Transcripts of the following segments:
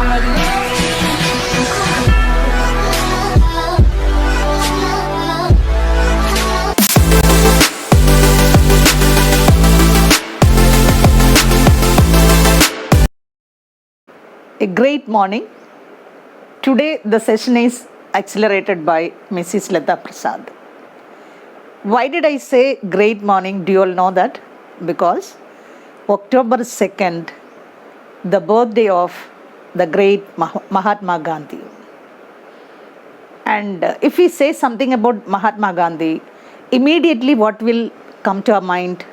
A great morning. Today the session is accelerated by Mrs. Lata Prasad. Why did I say great morning? Do you all know that? Because October 2nd, the birthday of the great Mahatma Gandhi. And if we say something about Mahatma Gandhi, immediately what will come to our mind?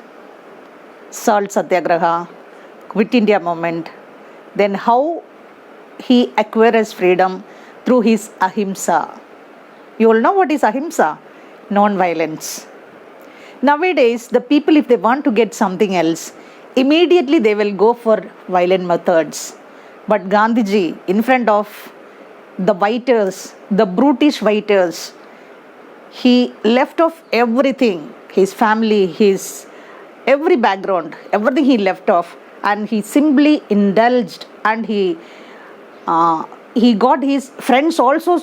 Salt Satyagraha, Quit India movement, then how he acquires freedom through his ahimsa. You all know what is ahimsa? Non-violence. Nowadays, the people, if they want to get something else, immediately they will go for violent methods. But Gandhiji, in front of the fighters, the brutish fighters, he left off everything, his family, his every background, everything he left off, and he simply indulged, and he got his friends also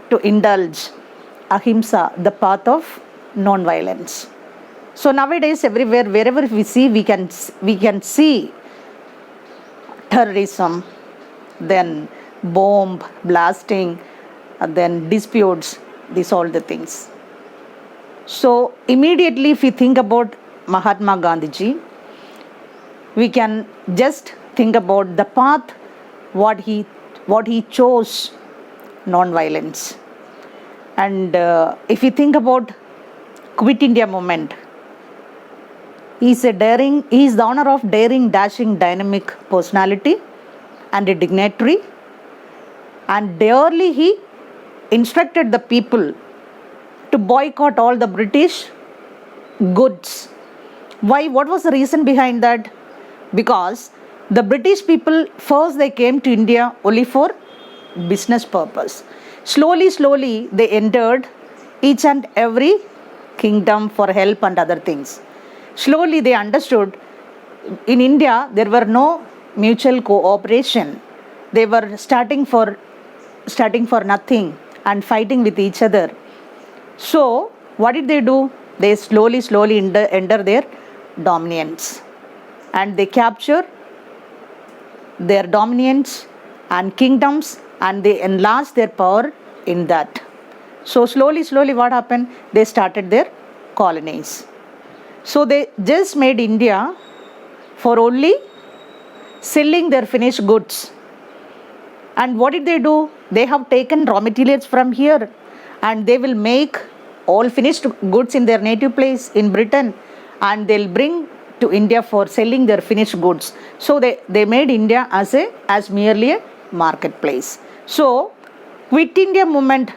to indulge ahimsa, the path of non-violence. So nowadays, everywhere, wherever we see, we can see terrorism, then bomb blasting, then disputes, these all the things. So immediately, if we think about Mahatma Gandhiji, we can just think about the path what he chose, non-violence. And if you think about Quit India movement, he is the owner of daring, dashing, dynamic personality and a dignitary. And daily he instructed the people to boycott all the British goods. Why? What was the reason behind that? Because the British people, first they came to India only for business purpose. Slowly they entered each and every kingdom for help and other things. Slowly they understood in India there were no mutual cooperation. They were starting for nothing and fighting with each other. So what did they do? They slowly enter their dominance, and they capture their dominance and kingdoms, and they enlarge their power in that. So slowly what happened? They started their colonies. So they just made India for only selling their finished goods. And what did they do? They have taken raw materials from here, and they will make all finished goods in their native place in Britain, and they'll bring to India for selling their finished goods. So they made India as merely a marketplace. So Quit India movement,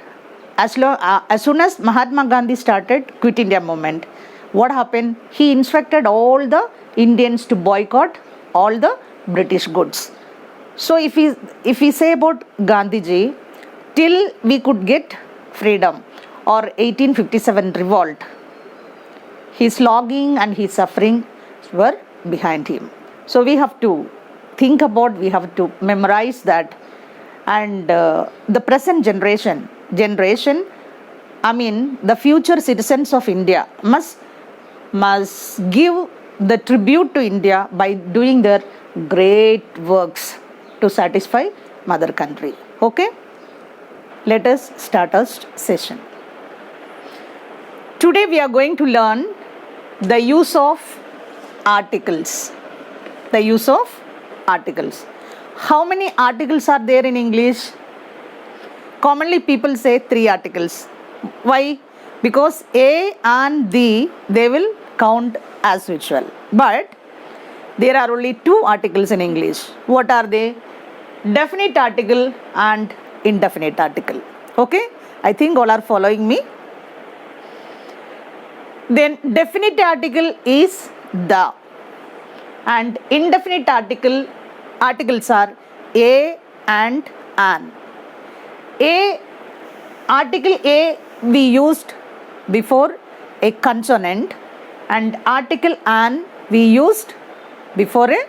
as soon as Mahatma Gandhi started Quit India movement, what happened? He instructed all the Indians to boycott all the British goods. So if we say about Gandhiji, till we could get freedom or 1857 revolt, his logging and his suffering were behind him. So we have to think about, we have to memorize that. And the present generation, I mean the future citizens of India must give the tribute to India by doing their great works to satisfy mother country. Okay? Let us start our session. Today we are going to learn the use of articles. The use of articles. How many articles are there in English? Commonly people say 3 articles. Why? Because a and the, they will count as usual. But there are only 2 articles in English. What are they? Definite article and indefinite article. Okay? I think all are following me. Then definite article is the, and indefinite articles are a and an. Article A we used before a consonant, and article an we used before a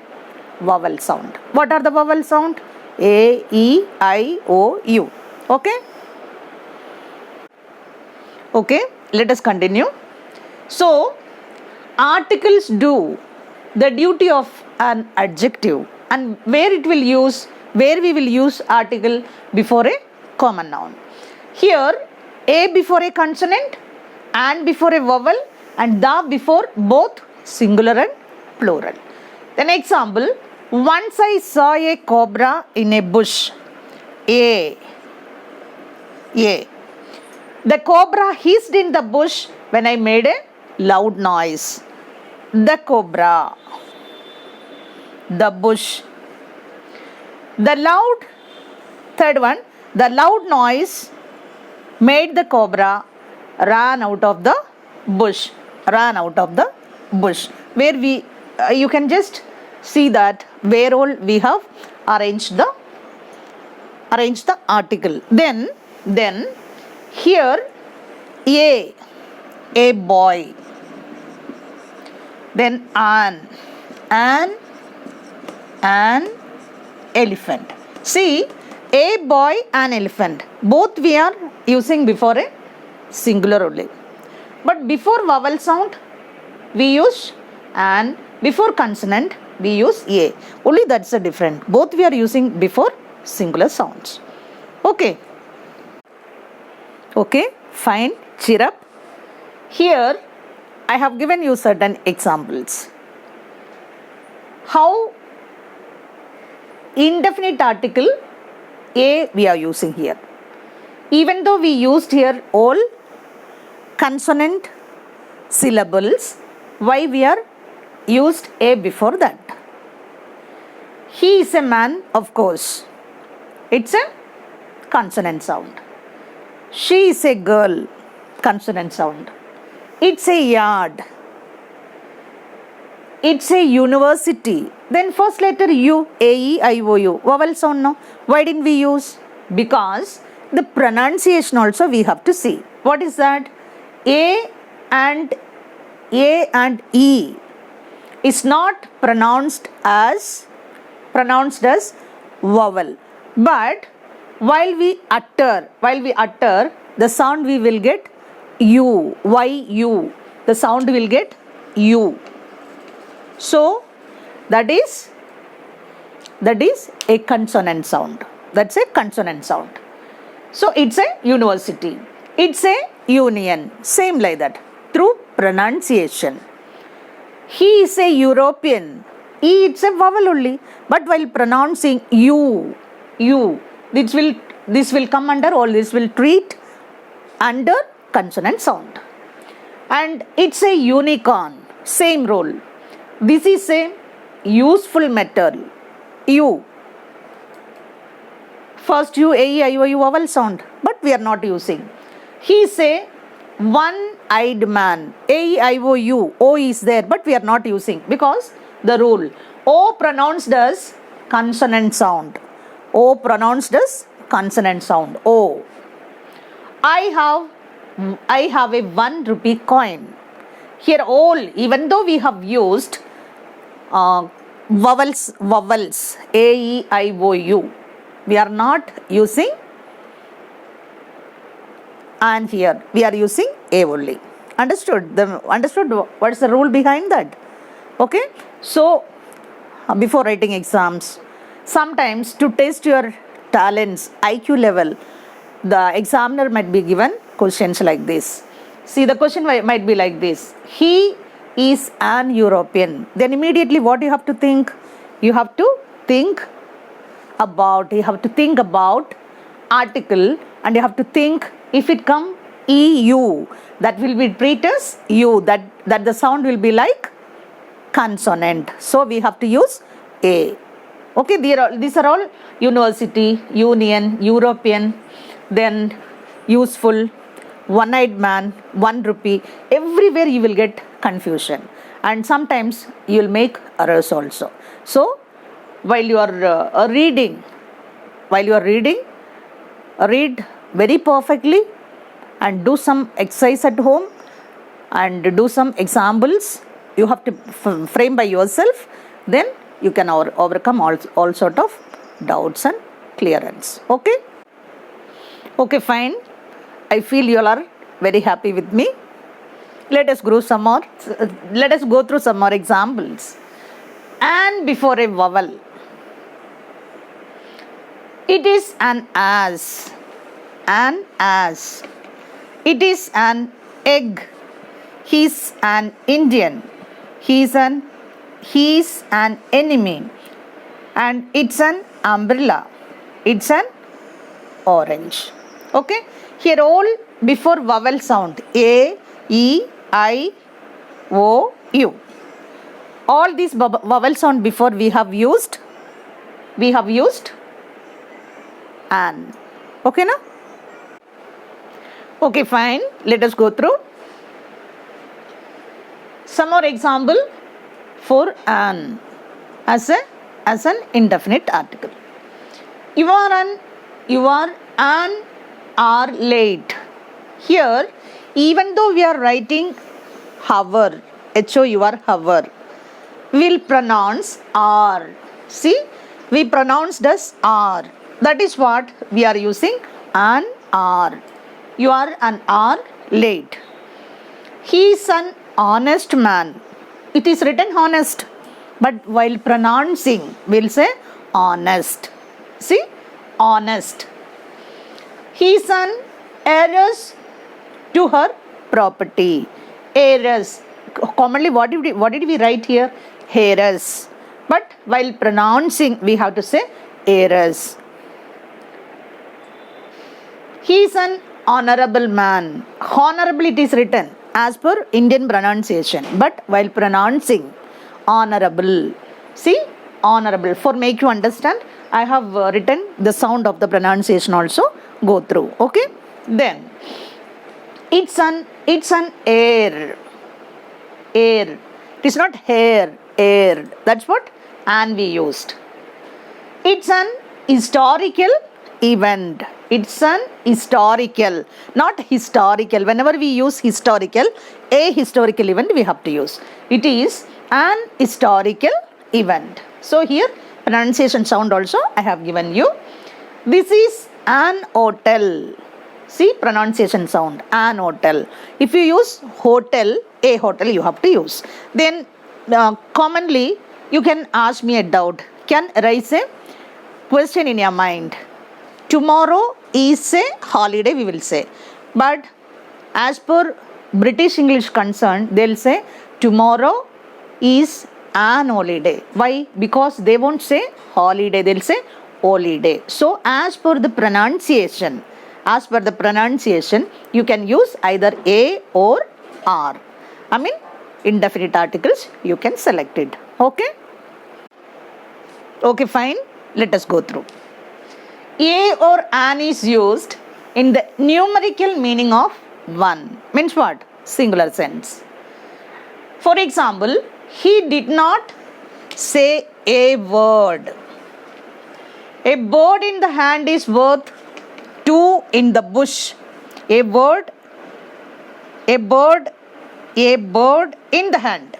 vowel sound. What are the vowel sound? A, E, I, O, U. Okay? Okay, let us continue. So, articles do the duty of an adjective, and where we will use article before a common noun. Here, a before a consonant, and before a vowel, and the before both singular and plural. Then example, once I saw a cobra in a bush. A. The cobra hissed in the bush when I made a loud noise. The cobra. The bush. The loud noise made the cobra ran out of the bush. Where you can just see that where all we have arranged the article. Then here a boy. Then an elephant. See, a boy and elephant, both we are using before a singular only. But before vowel sound, we use an. Before consonant, we use a. Only that's the difference. Both we are using before singular sounds. Okay. Okay, fine. Cheer up. Here, I have given you certain examples. How indefinite article a we are using here. Even though we used here all consonant syllables, why we are used a before that? He is a man, of course. It's a consonant sound. She is a girl, consonant sound. It's a yard. It's a university. Then first letter U, A, E, I, O, U. Vowel sound now. Why didn't we use? Because the pronunciation also we have to see. What is that? A and E is not pronounced as vowel. But while we utter, the sound we will get U, Y-U. The sound will get U. So, that is a consonant sound. That's a consonant sound. So, it's a university. It's a union. Same like that. Through pronunciation. He is a European. E, it's a vowel only. But while pronouncing U, this will come under, all this will treat under consonant sound. And it's a unicorn. Same role. This is a useful metal. U. First U, A, E, I, O, U vowel sound. But we are not using. He is a one-eyed man. A, E, I, O, U. O is there, but we are not using because the rule. O pronounced as consonant sound. O pronounced as consonant sound. O. I have a 1 rupee coin. Here all, even though we have used vowels, A, E, I, O, U. We are not using and here we are using A only. Understood what is the rule behind that? Okay. So, before writing exams, sometimes to test your talents, IQ level, the examiner might be given questions like this. See, the question might be like this. He is an European. Then immediately what you have to think? You have to think about article, and you have to think if it come EU, that will be treated as U, that the sound will be like consonant. So we have to use A. Okay, these are all university, union, European, then useful, one-eyed man, 1 rupee. Everywhere you will get confusion, and sometimes you will make errors also. So while you are reading, read very perfectly and do some exercise at home and do some examples. You have to frame by yourself. Then you can overcome all sort of doubts and clearance. Okay? Okay, fine. I feel you all are very happy with me. Let us go through some more examples. And before a vowel. It is an as. An as. It is an egg. He's an Indian. He's an enemy. And it's an umbrella. It's an orange. Okay? Here all before vowel sound. A, E, I, O, U. All these vowel sound before we have used an. Okay, na? Okay, fine. Let us go through some more example for an as an indefinite article. You are an are late. Here, even though we are writing hour, hour, we'll pronounce R. See, we pronounced as R. That is what we are using, an R. You are an hour late. He is an honest man. It is written honest, but while pronouncing, we'll say honest. See, honest. He is an heiress to her property. Heiress. Commonly, what did we write here? Heiress. But while pronouncing, we have to say heiress. He is an honorable man. Honorable it is written as per Indian pronunciation, but while pronouncing, honorable. See, honorable. For make you understand, I have written the sound of the pronunciation also. Go through. Okay. Then it's an air. Air. It is not hair. Air. That's what and we used. It's an historical event. It's an historical, not historical. Whenever we use historical, a historical event we have to use. It is an historical event. So here pronunciation sound also I have given you. This is an hotel. See, pronunciation sound, an hotel. If you use hotel, a hotel you have to use. Then commonly you can ask me a doubt. Can raise a question in your mind. Tomorrow is a holiday, we will say. But as per British English concern, they'll say tomorrow is an holiday. Why? Because they won't say holiday, they'll say holiday. So as per the pronunciation, you can use either A or R. I mean, indefinite articles, you can select it. Okay? Okay, fine. Let us go through. A or an is used in the numerical meaning of one. Means what? Singular sense. For example, he did not say a word. A bird in the hand is worth two in the bush. A bird in the hand.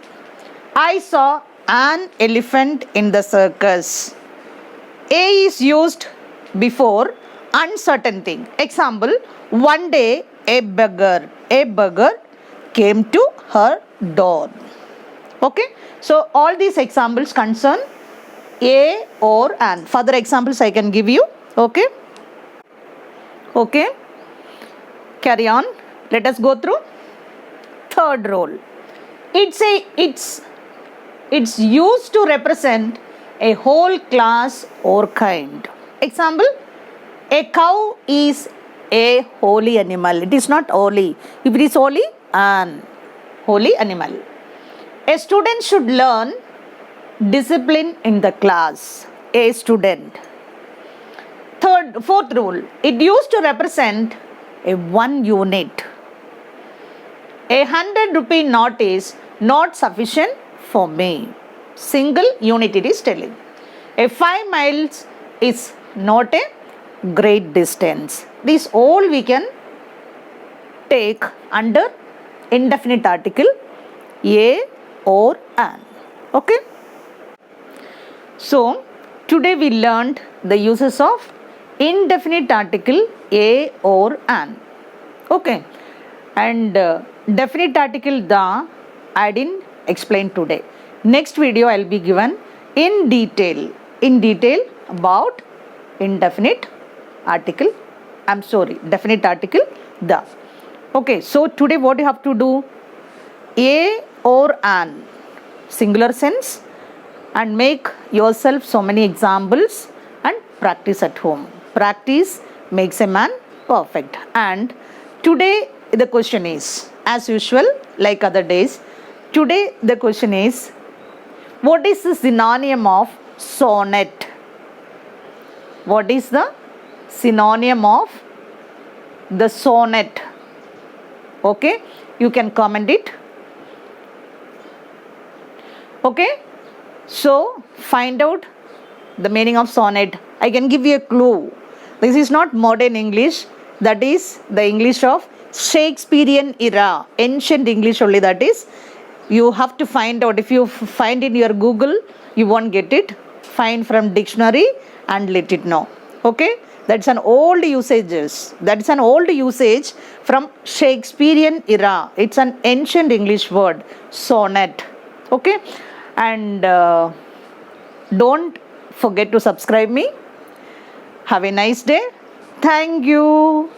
I saw an elephant in the circus. A is used before uncertain thing. Example, one day a beggar came to her door. Okay, so all these examples concern a or an. Further examples I can give you. Okay, carry on. Let us go through third role. It's used to represent a whole class or kind. Example, a cow is a holy animal. It is not holy. If it is holy, an holy animal. A student should learn discipline in the class. A student. Fourth rule. It used to represent a one unit. A 100 rupee note is not sufficient for me. Single unit it is telling. A 5 miles is not a great distance. These all we can take under indefinite article a or an. Okay. So today we learned the uses of indefinite article a or an. Okay, and definite article the I didn't explain today. Next video I'll be given in detail about indefinite article, definite article the. Okay, so today what you have to do, a or an singular sense, and make yourself so many examples and practice at home. Practice makes a man perfect. And today the question is, as usual, like other days, today the question is, what is the synonym of sonnet? What is the synonym of the sonnet? Okay, you can comment it. Okay, so find out the meaning of sonnet. I can give you a clue. This is not modern English, that is the English of Shakespearean era, ancient English only. That is, you have to find out. If you find in your Google, you won't get it. Find from dictionary and let it know. Okay, that's an old usage from Shakespearean era. It's an ancient English word, sonnet. Okay, and don't forget to subscribe me. Have a nice day. Thank you.